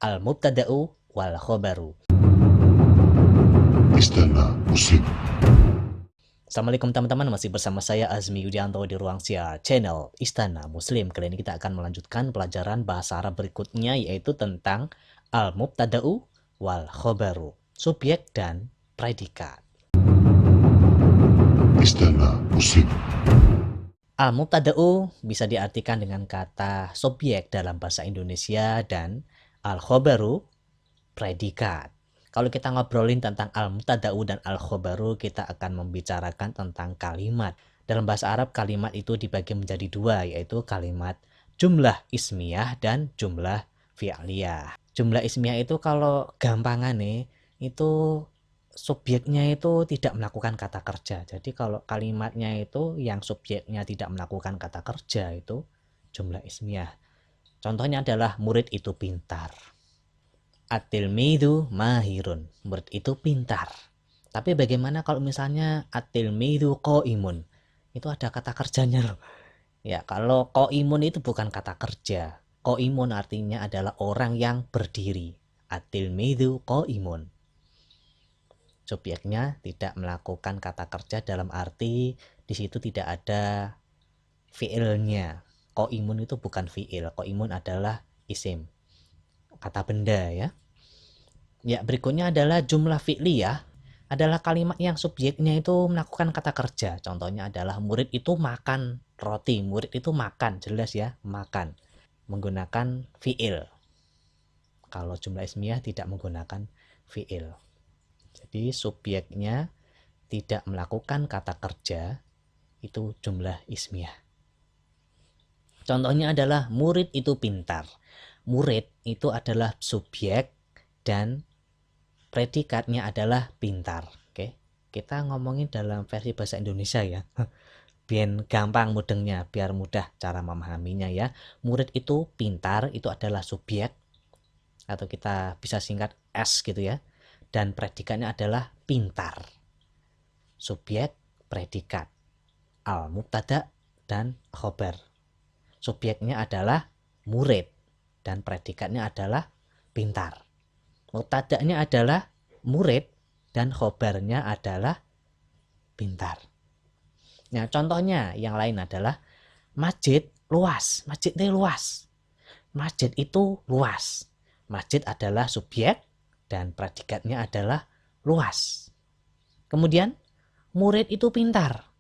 Al-mubtada'u wal khobaru. Istana Muslim. Assalamualaikum teman-teman, masih bersama saya Azmi Yudianto di ruang siar channel Istana Muslim. Kali ini kita akan melanjutkan pelajaran bahasa Arab berikutnya, yaitu tentang al-mubtada'u wal khobaru, subjek dan predikat. Istana Muslim. Al-mubtada'u bisa diartikan dengan kata subjek dalam bahasa Indonesia dan al-khobaru predikat. Kalau kita ngobrolin tentang al-mubtada'u dan al-khobaru, kita akan membicarakan tentang kalimat. Dalam bahasa Arab, kalimat itu dibagi menjadi dua, yaitu kalimat jumlah ismiyah dan jumlah fi'liyah. Jumlah ismiyah itu kalau gampangan nih, itu subjeknya itu tidak melakukan kata kerja. Jadi kalau kalimatnya itu yang subjeknya tidak melakukan kata kerja itu jumlah ismiyah. Contohnya adalah murid itu pintar. At-tilmidhu mahirun. Murid itu pintar. Tapi bagaimana kalau misalnya at-tilmidhu qaimun? Itu ada kata kerjanya loh. Ya, kalau qaimun itu bukan kata kerja. Qaimun artinya adalah orang yang berdiri. At-tilmidhu qaimun. Subjeknya tidak melakukan kata kerja dalam arti di situ tidak ada fiilnya. Qaimun itu bukan fiil. Qaimun adalah isim. Kata benda ya. Ya, berikutnya adalah jumlah fi'liyah, adalah kalimat yang subjeknya itu melakukan kata kerja. Contohnya adalah murid itu makan roti. Murid itu makan, jelas ya, makan. Menggunakan fi'il. Kalau jumlah ismiyah tidak menggunakan fi'il. Jadi subjeknya tidak melakukan kata kerja, itu jumlah ismiyah. Contohnya adalah murid itu pintar. Murid itu adalah subjek dan predikatnya adalah pintar. Oke, kita ngomongin dalam versi bahasa Indonesia ya. Biar gampang mudengnya, biar mudah cara memahaminya ya. Murid itu pintar, itu adalah subjek, atau kita bisa singkat S gitu ya. Dan predikatnya adalah pintar. Subjek, predikat, al-mubtada dan khobar. Subjeknya adalah murid dan predikatnya adalah pintar. Mubtada'nya adalah murid dan khobarnya adalah pintar. Nah, contohnya yang lain adalah masjid luas. Masjid itu luas. Masjid itu luas. Masjid adalah subjek dan predikatnya adalah luas. Kemudian murid itu pintar.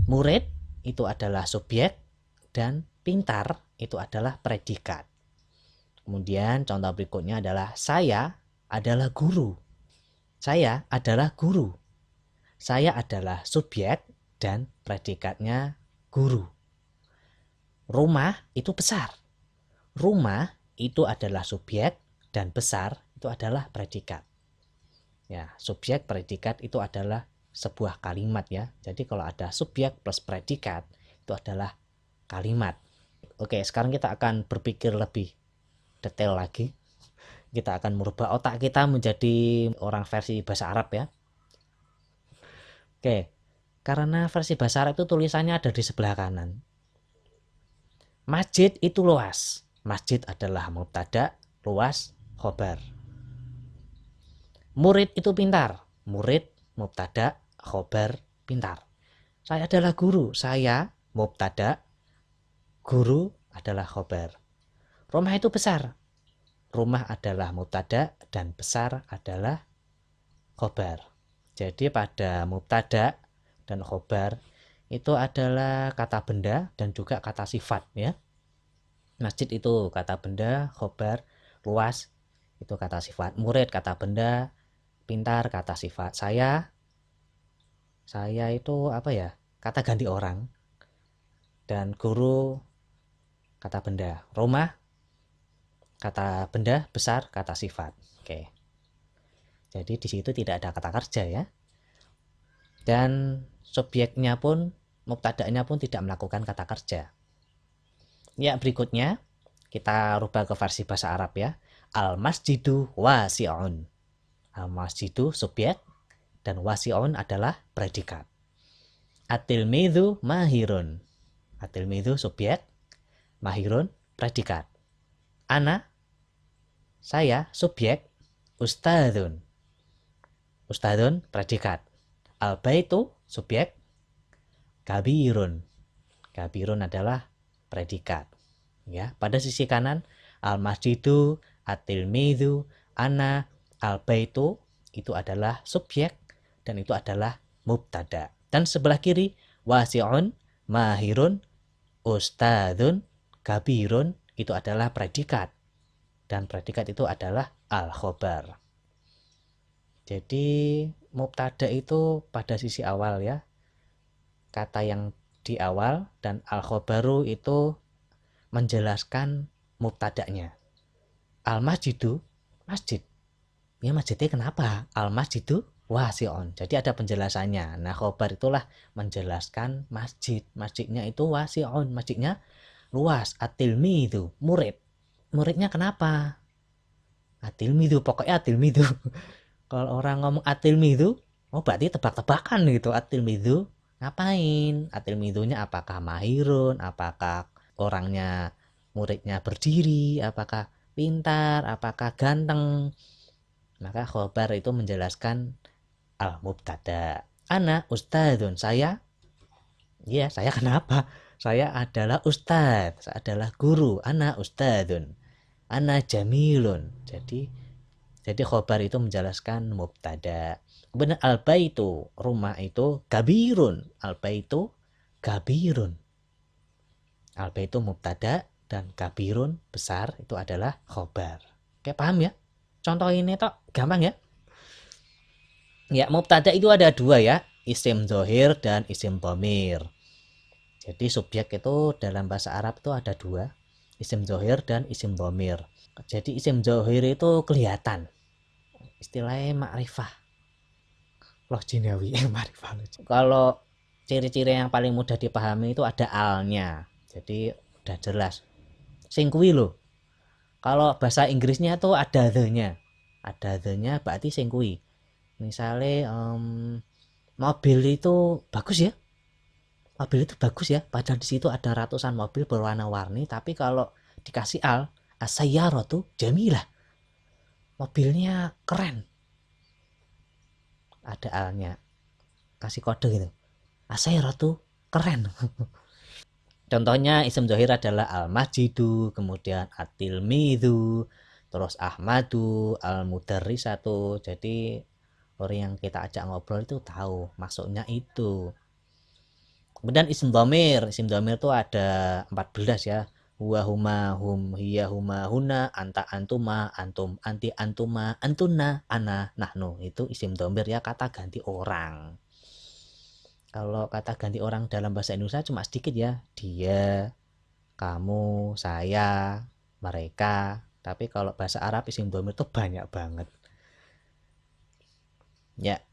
Murid itu adalah subjek dan pintar itu adalah predikat. Kemudian contoh berikutnya adalah saya adalah guru. Saya adalah guru. Saya adalah subjek dan predikatnya guru. Rumah itu besar. Rumah itu adalah subjek dan besar itu adalah predikat. Ya, subjek predikat itu adalah sebuah kalimat ya. Jadi kalau ada subjek plus predikat itu adalah kalimat. Oke, sekarang kita akan berpikir lebih detail lagi. Kita akan merubah otak kita menjadi orang versi bahasa Arab ya. Oke, karena versi bahasa Arab itu tulisannya ada di sebelah kanan. Masjid itu luas. Masjid adalah mubtada, luas, khobar. Murid itu pintar. Murid, mubtada, khobar, pintar. Saya adalah guru. Saya, mubtada, guru adalah khobar. Rumah itu besar. Rumah adalah mubtada dan besar adalah khobar. Jadi pada mubtada dan khobar itu adalah kata benda dan juga kata sifat ya. Masjid itu kata benda, khobar, luas itu kata sifat. Murid kata benda, pintar kata sifat. Saya itu apa ya? Kata ganti orang. Dan guru kata benda. Rumah kata benda, besar kata sifat. Oke. Jadi di situ tidak ada kata kerja ya. Dan subjeknya pun, mubtada'nya pun tidak melakukan kata kerja. Ya, berikutnya kita rubah ke versi bahasa Arab ya. Al-masjidu wasi'un. Al-masjidu subjek dan wasi'un adalah predikat. At-tilmidhu mahirun. At-tilmidhu subjek, mahirun predikat. Ana Saya subjek, ustadzun. Ustadzun predikat. Al-baitu subjek, kabirun. Kabirun adalah predikat. Ya, pada sisi kanan al-masjidu, at-tilmidhu, ana, al-baitu itu adalah subjek dan itu adalah mubtada. Dan sebelah kiri wasi'un, mahirun, ustadzun, kabirun itu adalah predikat. Dan predikat itu adalah al-khobar. Jadi mubtada itu pada sisi awal ya. Kata yang di awal dan al-khobaru itu menjelaskan mubtada'nya. Al-masjidu, masjid. Ya masjidnya kenapa? Al-masjidu wasi'un. Jadi ada penjelasannya. Nah khobar itulah menjelaskan masjid. Masjidnya itu wasi'un. Masjidnya luas. At-tilmidhu, murid. Muridnya kenapa? At-tilmidhu, pokoknya at-tilmidhu. Kalau orang ngomong at-tilmidhu, oh berarti tebak-tebakan gitu. At-tilmidhu ngapain? At-tilmidhunya apakah mahirun? Apakah orangnya, muridnya berdiri? Apakah pintar? Apakah ganteng? Maka khobar itu menjelaskan al-mubtada. Ana ustadzun, saya kenapa? Saya adalah ustadz, saya adalah guru. Ana ustadzun, ana jamilun. Jadi khobar itu menjelaskan mubtada. Kemudian al-baitu, rumah itu kabirun. Al-baitu kabirun. Al-baitu mubtada dan kabirun besar itu adalah khobar. Oke, paham ya? Contoh ini toh gampang ya? Ya, mubtada itu ada dua ya, isim dhohir dan isim dhamir. Jadi subjek itu dalam bahasa Arab itu ada dua, isim dhohir dan isim dhamir. Jadi isim dhohir itu kelihatan, istilahnya ma'rifah loh jinawi. Ma'rifah. Kalau ciri-ciri yang paling mudah dipahami itu ada alnya, jadi udah jelas sing kuwi lho. Kalau bahasa Inggrisnya tuh ada the-nya, berarti sing kuwi. Misalnya mobil itu bagus ya, padahal di situ ada ratusan mobil berwarna-warni, tapi kalau dikasih al, as-sayyaratu jamilah, mobilnya keren, ada alnya, kasih kode gitu, as-sayyaratu keren. Contohnya isim dhohir adalah al-masjidu, kemudian at-tilmidhu, terus ahmadu, al-mudarrisatu. Jadi orang yang kita ajak ngobrol itu tahu maksudnya itu. Kemudian isim dhamir itu ada 14 ya. Huwa huma hum hiya huma huna anta antuma antum anti antuma antuna ana nahnu. Itu isim dhamir ya, kata ganti orang. Kalau kata ganti orang dalam bahasa Indonesia cuma sedikit ya. Dia, kamu, saya, mereka. Tapi kalau bahasa Arab isim dhamir itu banyak banget. Ya,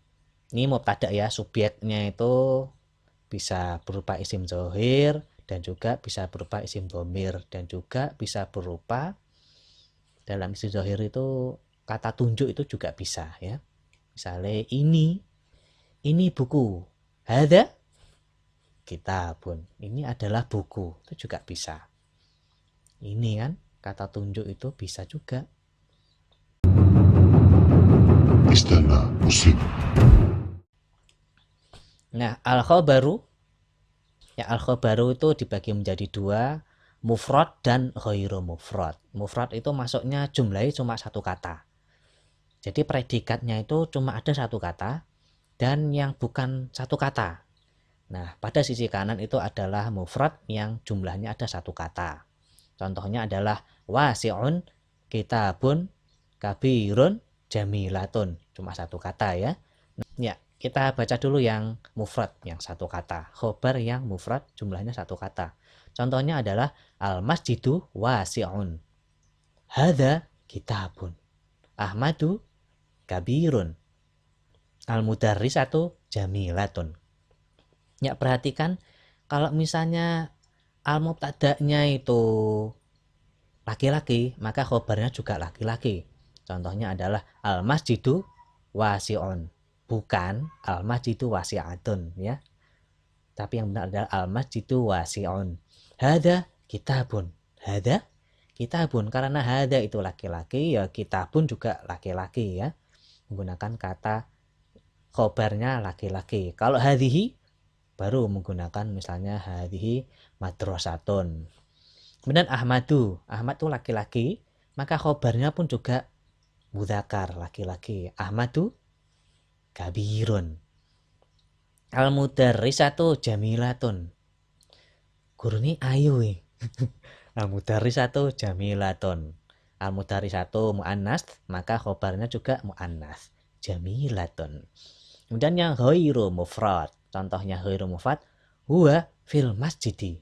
ini mubtada ya, subjeknya itu bisa berupa isim dhohir dan juga bisa berupa isim dhamir dan juga bisa berupa dalam isim dhohir itu kata tunjuk itu juga bisa ya. Misalnya ini buku. Hadza kitabun. Ini adalah buku. Itu juga bisa. Ini kan kata tunjuk itu bisa juga. Istana musik. Nah, al-khobaru itu dibagi menjadi dua, mufrad dan ghairu mufrad. Mufrad itu masuknya jumlahnya cuma satu kata. Jadi predikatnya itu cuma ada satu kata dan yang bukan satu kata. Nah, pada sisi kanan itu adalah mufrad yang jumlahnya ada satu kata. Contohnya adalah wasi'un, kitabun, kabirun, jamilatun. Cuma satu kata ya. Ya, kita baca dulu yang mufrad yang satu kata. Khobar yang mufrad jumlahnya satu kata. Contohnya adalah al-masjidu wasi'un. Hadza kitabun. Ahmadu kabirun. Al-mudarrisatu jamilatun. Ya, perhatikan kalau misalnya al-mubtada'nya itu laki-laki, maka khobarnya juga laki-laki. Contohnya adalah al-masjidu wasi'un, bukan al-masjidu wasi'atun ya. Tapi yang benar adalah al-masjidu wasi'un. Hadza kitabun. Hadza kitabun, karena hada itu laki-laki, ya kitabun juga laki-laki ya, menggunakan kata khobarnya laki-laki. Kalau hadhihi baru menggunakan misalnya hadhihi madrasatun. Kemudian Ahmadu, Ahmad itu laki-laki, maka khobarnya pun juga mudzakkar, laki-laki. Ahmadu kabirun. Al-mudarrisatu jamilatun. Guru ini ayu. Al-mudarrisatu jamilatun. Al-mudarrisatu muannas, maka khobarnya juga muannas, jamilatun. Kemudian yang ghairu mufrad, contohnya ghairu mufrad, huwa fil masjidi.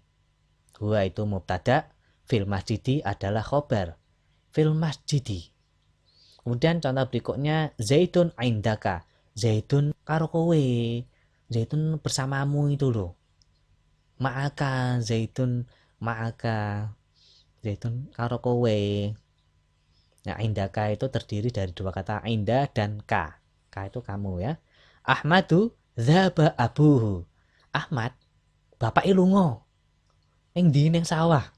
Huwa itu mubtada, fil masjidi adalah khobar. Fil masjidi. Kemudian contoh berikutnya, zaitun indaka. Zaitun karo kowe. Zaitun bersamamu itu loh. Ma'aka, zaitun ma'aka. Zaitun karo kowe. Nah, indaka itu terdiri dari dua kata, inda dan ka. Ka itu kamu ya. Ahmadu dzaba abuhu. Ahmad bapak lunga ning ndi ning sawah.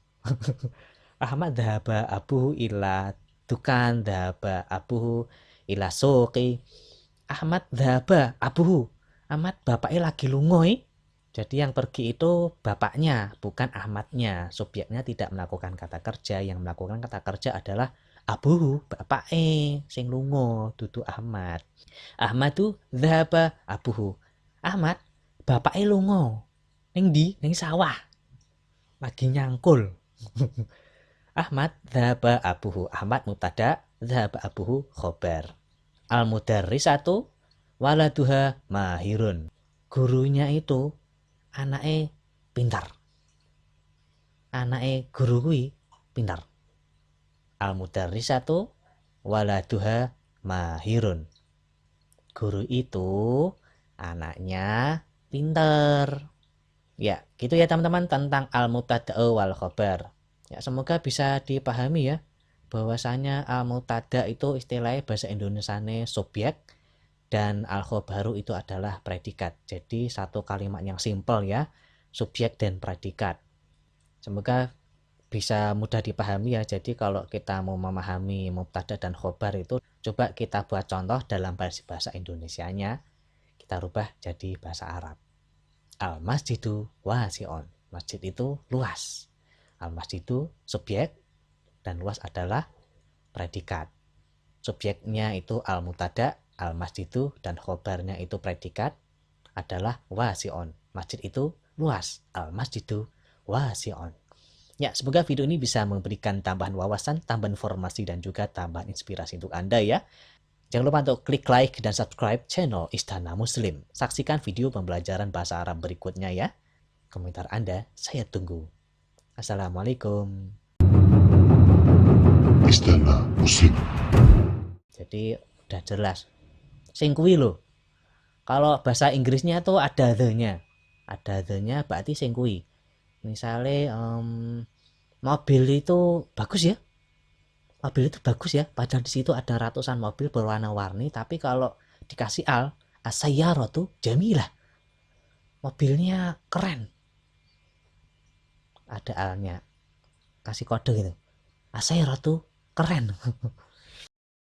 Ahmad dzaba abuhu ila dukan, dzaba abuhu ila suqi. Ahmad dzaba abuhu. Ahmad bapaknya lagi lunga. Jadi yang pergi itu bapaknya, bukan Ahmadnya. Subjeknya tidak melakukan kata kerja, yang melakukan kata kerja adalah abuhu, bapake sing lunga, dudu Ahmad. Ahmadu dzaba abuhu. Ahmad bapake lunga. Ning ndi? Ning sawah. Lagi nyangkul. Ahmad dzaba abuhu. Ahmad mubtada, dzaba abuhu khobar. Al-mudarrisatu waladuha mahirun. Gurunya itu anake pintar. Anake guru kuwi pintar. Al-mudarrisatu waladuha mahirun. Guru itu anaknya pintar. Ya, gitu ya teman-teman tentang al-mubtada'u wal khobar. Ya, semoga bisa dipahami ya bahwasanya al-mubtada' itu istilahnya bahasa Indonesianya subjek dan al-khobaru itu adalah predikat. Jadi satu kalimat yang simpel ya, subjek dan predikat. Semoga bisa mudah dipahami ya. Jadi kalau kita mau memahami mubtada dan khobar itu, coba kita buat contoh dalam versi bahasa Indonesianya, kita rubah jadi bahasa Arab. Al-masjidu wasi'un. Masjid itu luas. Al-masjidu subjek dan luas adalah predikat. Subjeknya itu al-mubtada, al-masjidu, dan khobarnya itu predikat adalah wasi'un. Masjid itu luas. Al-masjidu wasi'un. Ya, semoga video ini bisa memberikan tambahan wawasan, tambahan informasi, dan juga tambahan inspirasi untuk Anda ya. Jangan lupa untuk klik like dan subscribe channel Istana Muslim. Saksikan video pembelajaran bahasa Arab berikutnya ya. Komentar Anda saya tunggu. Assalamualaikum. Istana Muslim. Jadi udah jelas. Sing kuwi lho. Kalau bahasa Inggrisnya tuh ada the-nya. Ada the-nya berarti sing kuwi. Misalnya mobil itu bagus ya. Mobil itu bagus ya. Padahal di situ ada ratusan mobil berwarna-warni, tapi kalau dikasih as-sayyaratu jamilah. Mobilnya keren. Ada alnya. Kasih kode gitu. As-sayyaratu keren.